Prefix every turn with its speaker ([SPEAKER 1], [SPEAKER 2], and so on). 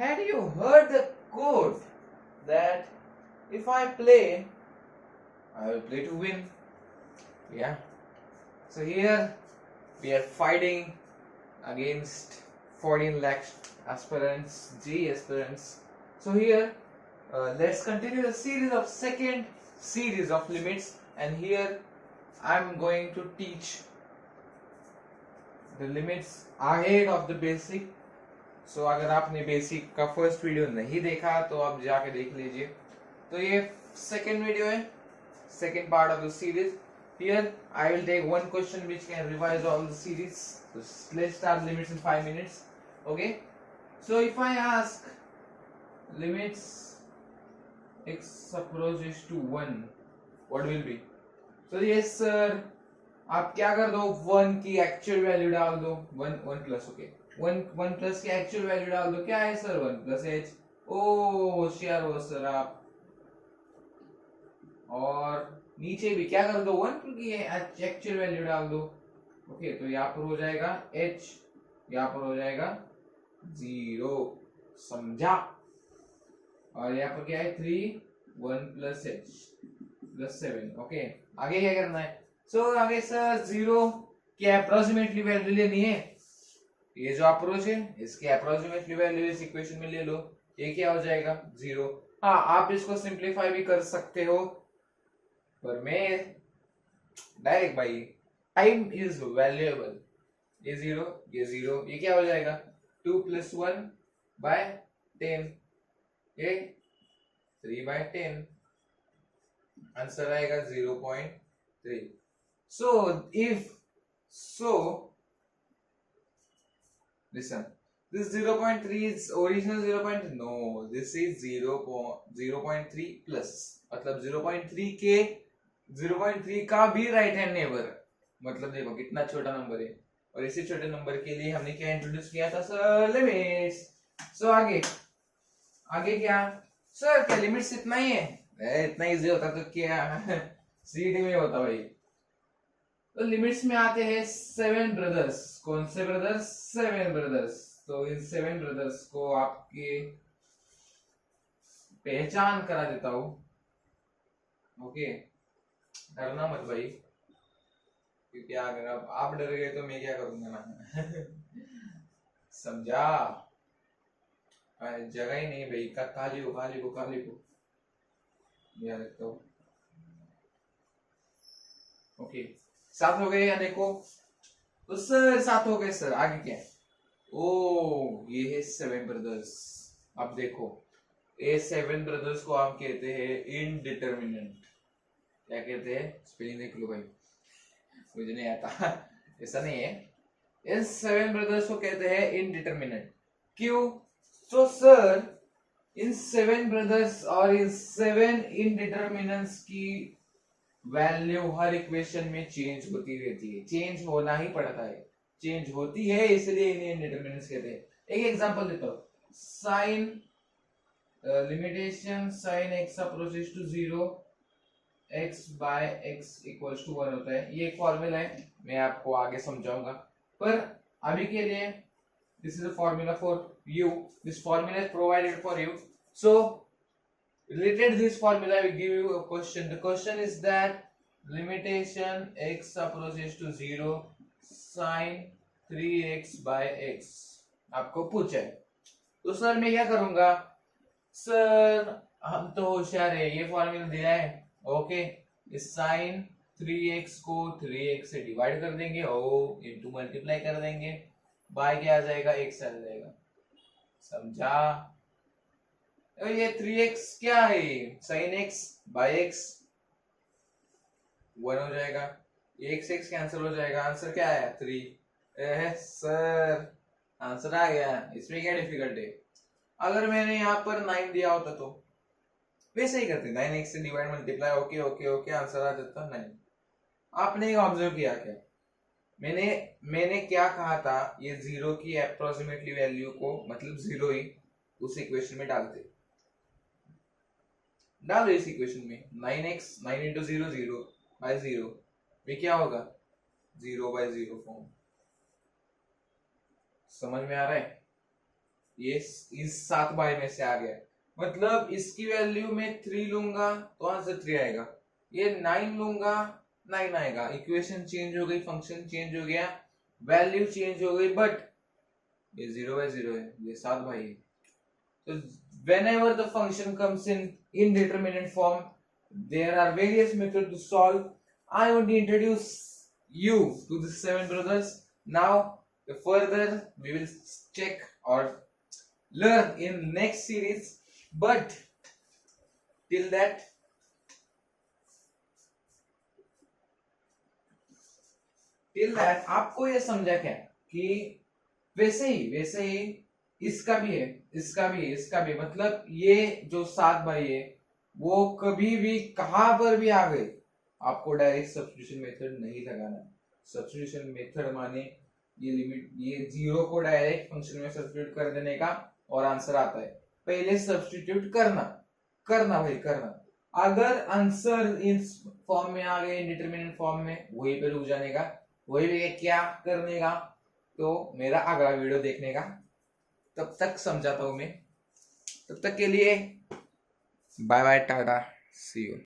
[SPEAKER 1] had you heard the quote that if I play, I will play to win? Yeah. So here we are fighting against 14 lakh aspirants, J aspirants. So here let's continue the series of second series of limits, and here I am going to teach the limits ahead of the basic. So अगर आपने basic का first video नहीं देखा तो आप जाके देख लीजिए. तो ये सेकेंड वीडियो है, second part of the series. Here I will take one question which can revise all the series. So let's start limits in 5 minutes. Okay. So if I ask limits x approaches to 1, what will be? So yes sir, आप क्या कर दो, 1 की actual value डाल दो, 1 plus, okay, 1 plus की actual value डाल दो. क्या है सर? 1 plus H. ओ होशियार हो सर आप. और नीचे भी क्या कर दो, 1 की एक्चुअल वैल्यू डाल दो. ओके, तो यहाँ पर हो जाएगा h, यहाँ पर हो जाएगा 0. समझा? और यहाँ पर क्या है 3, 1 प्लस h प्लस 7. ओके, आगे क्या करना है? सो आगे सर 0 की अप्रोक्सीमेटली वैल्यू लेनी है. ये जो अप्रोच है इसकी अप्रोक्सीमेटली वैल्यू इस इक्वेशन में ले लो. ये क्या हो जाएगा 0. हाँ, आप इसको सिंप्लीफाई भी कर सकते हो, पर मैं डायरेक्ट भाई, टाइम इज वैल्यूएबल. ये 0, ये 0, ये क्या हो जाएगा 2 प्लस 1 बाय 10, ये 3 बाय 10. आंसर आएगा 0.3. So listen, this 0.3 is original 0.3. No, this is 0.3 plus. मतलब 0.3 के 0.3 का भी राइट हैंड नेबर. मतलब देखो कितना छोटा नंबर है, और इसी छोटे नंबर के लिए हमने क्या इंट्रोड्यूस किया था सर? लिमिट्स. सो आगे क्या सर? क्या लिमिट्स इतना ही है? इतना इजी होता तो क्या सीडी में होता भाई. तो लिमिट्स में आते हैं 7 ब्रदर्स. कौन से ब्रदर्स? 7 ब्रदर्स. तो इन 7 ब्रदर्स को आपके पहचान करा देता हूं. ओके, डरना मत भाई, क्योंकि अगर आप डर गए तो मैं क्या करूंगा ना. समझा? जगह ही नहीं भाई. खाली को याद रखता हूं. ओके, 7 हो गए या देखो तो सर 7 हो गए सर. आगे क्या है? ओ, ये है 7 ब्रदर्स. अब देखो, ये 7 ब्रदर्स को हम कहते हैं इनडिटरमिनेंट. क्या कहते हैं? स्पेलिंग देख लो भाई, मुझे नहीं आता. ऐसा नहीं है. इस 7 ब्रदर्स को कहते हैं इनडिटरमिनेंट. क्यों? तो सर इन 7 ब्रदर्स और इन 7 इनडिटरमिनेंट्स की वैल्यू हर इक्वेशन में चेंज होती रहती है. चेंज होना ही पड़ता है, चेंज होती है, इसलिए इन्हें इनडिटरमिनेंट्स कहते हैं. एक एग्जांपल देता हूं. Sine limitation sine x approaches to 0, x by x equals to 1 होता है. ये एक फॉर्मूला है, मैं आपको आगे समझाऊंगा, पर अभी के लिए this is a formula for you. This formula is provided for you. So related this formula, I will give you a question. The question is that limitation x approaches to 0 sin 3x by x आपको पूछा है. तो sir मैं क्या करूंगा? Sir हम तो होशियार है, ये फॉर्मूला दिया है. ओके, इस sin 3x को 3x से डिवाइड कर देंगे, ओ इनटू मल्टीप्लाई कर देंगे, बाय क्या आ जाएगा? x आ जाएगा. समझा? ये 3x क्या है? sin x by x 1 हो जाएगा. x कैंसिल हो जाएगा. आंसर क्या आया? 3. सर आंसर आ गया. इसमें क्या डिफिकल्ट है? अगर मैंने यहाँ पर 9 दिया होता तो वैसे ही करते, 9x से डिवाइड मल्टीप्लाई. ओके, आंसर आ जाता 9. आपने ऑब्जर्व किया क्या? मैंने क्या कहा था? ये 0 की अप्रोक्सीमेटली वैल्यू को, मतलब 0 ही उस इक्वेशन में डालते. डालो इस इक्वेशन में 9x, 9 into 0 0 by 0 में क्या होगा? 0 by 0 फॉर्म. समझ में आ रहा है? ये इस 7 बाई में से आ गया, मतलब इसकी वैल्यू में 3 लूंगा तो आंसर 3 आएगा, ये 9 लूंगा 9 आएगा। इक्वेशन चेंज हो गई, फंक्शन चेंज हो गया, वैल्यू चेंज हो गई, बट ये 0 बाय 0 है, ये 7 बाई है। तो whenever the function comes in indeterminate form, there are various methods to solve. I want to introduce you to the 7 brothers. Now the further we will check or learn in next series, but till that आपको ये समझा क्या कि वैसे ही इसका भी है, इसका भी, मतलब ये जो 7 बाई है वो कभी भी कहां पर भी आ गए, आपको डायरेक्ट सब्स्टिट्यूशन मेथड नहीं लगाना। सब्स्टिट्यूशन मेथड माने ये लिमिट, ये 0 को डायरेक्ट फंक्शन में सब्स्टिट्यूट कर देने का और आंसर आता है। पहले सब्स्टिट्यूट करना भाई करना। अगर आंसर इस फॉर्म में आ गए, इंडिटरमिनेट फॉर्म में, वही पे रुक जाने का, वही पे क्या करने का, तो मेरा अगला वीडियो देखने का। तब तक समझाता हूं मैं, तब तक के लिए bye bye, tata, see you.